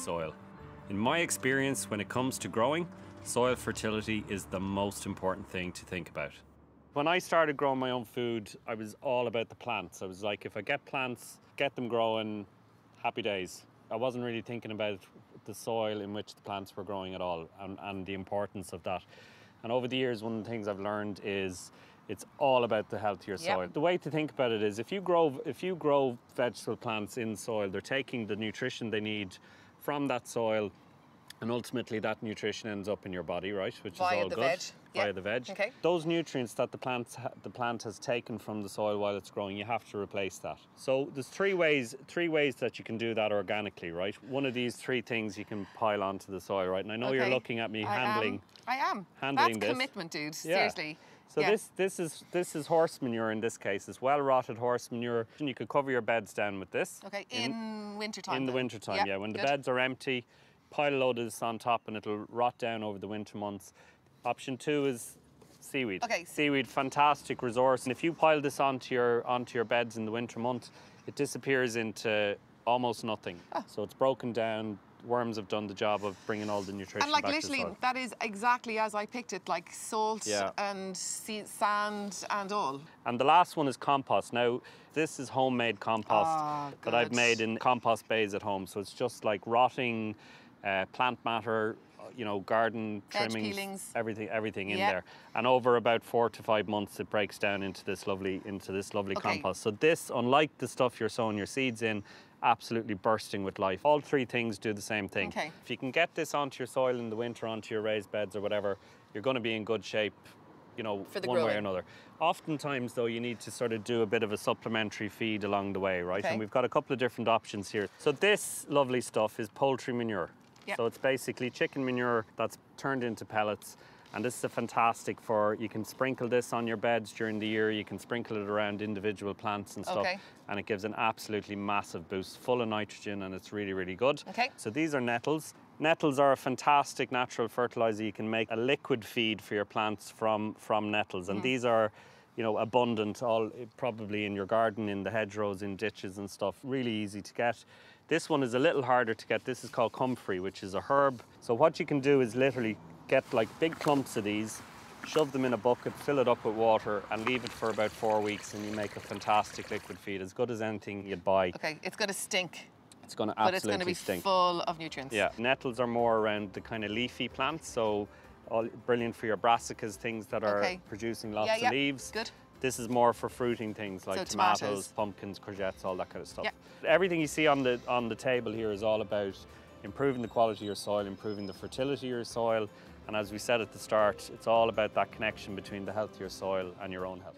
soil. In my experience, when it comes to growing, soil fertility is the most important thing to think about. When I started growing my own food, I was all about the plants. I was like, if I get plants, get them growing, happy days. I wasn't really thinking about the soil in which the plants were growing at all, and the importance of that. And over the years, one of the things I've learned is it's all about the health of your soil. The way to think about it is if you grow vegetable plants in soil, they're taking the nutrition they need from that soil, and ultimately that nutrition ends up in your body, right? Which is all good. Via the veg. Okay. Those nutrients that the plant has taken from the soil while it's growing, you have to replace that. So there's three ways that you can do that organically, right? One of these three things you can pile onto the soil, right? And I know you're looking at me handling. I am. Handling That's this. commitment, dude. Yeah. Seriously. So this is horse manure in this case. It's well-rotted horse manure. And you could cover your beds down with this. Okay, in wintertime. In the wintertime, yeah. When the beds are empty, pile a load of this on top and it'll rot down over the winter months. Option 2 is seaweed. Okay. Seaweed, fantastic resource. And if you pile this onto your beds in the winter months, it disappears into almost nothing. So it's broken down. Worms have done the job of bringing all the nutrition and like back literally, to the soil. that is exactly as I picked it, like salt and sand and all. And the last one is compost. Now, this is homemade compost that I've made in compost bays at home. So it's just like rotting plant matter, you know, garden trimmings, peelings. everything in there. And over about 4 to 5 months, it breaks down into this lovely compost. So this, unlike the stuff you're sowing your seeds in, absolutely bursting with life. All three things do the same thing. Okay. If you can get this onto your soil in the winter, onto your raised beds or whatever, you're going to be in good shape, you know, one way or another. Oftentimes, though, you need to sort of do a bit of a supplementary feed along the way, right? And we've got a couple of different options here. So this lovely stuff is poultry manure. So it's basically chicken manure that's turned into pellets. And this is a fantastic you can sprinkle this on your beds during the year. You can sprinkle it around individual plants and stuff. And it gives an absolutely massive boost, full of nitrogen, and it's really, really good. So these are nettles. Nettles are a fantastic natural fertilizer. You can make a liquid feed for your plants from nettles. And these are, you know, abundant, all probably in your garden, in the hedgerows, in ditches and stuff. Really easy to get. This one is a little harder to get. This is called comfrey, which is a herb. So what you can do is literally get like big clumps of these, shove them in a bucket, fill it up with water and leave it for about 4 weeks, and you make a fantastic liquid feed, as good as anything you'd buy. Okay, it's going to stink. It's going to But absolutely it's going to be stink. full of nutrients. Yeah, nettles are more around the kind of leafy plants, so brilliant for your brassicas, things that are producing lots of leaves. Good. This is more for fruiting things like tomatoes, pumpkins, courgettes, all that kind of stuff. Everything you see on the table here is all about improving the quality of your soil, improving the fertility of your soil. And as we said at the start, it's all about that connection between the health of your soil and your own health.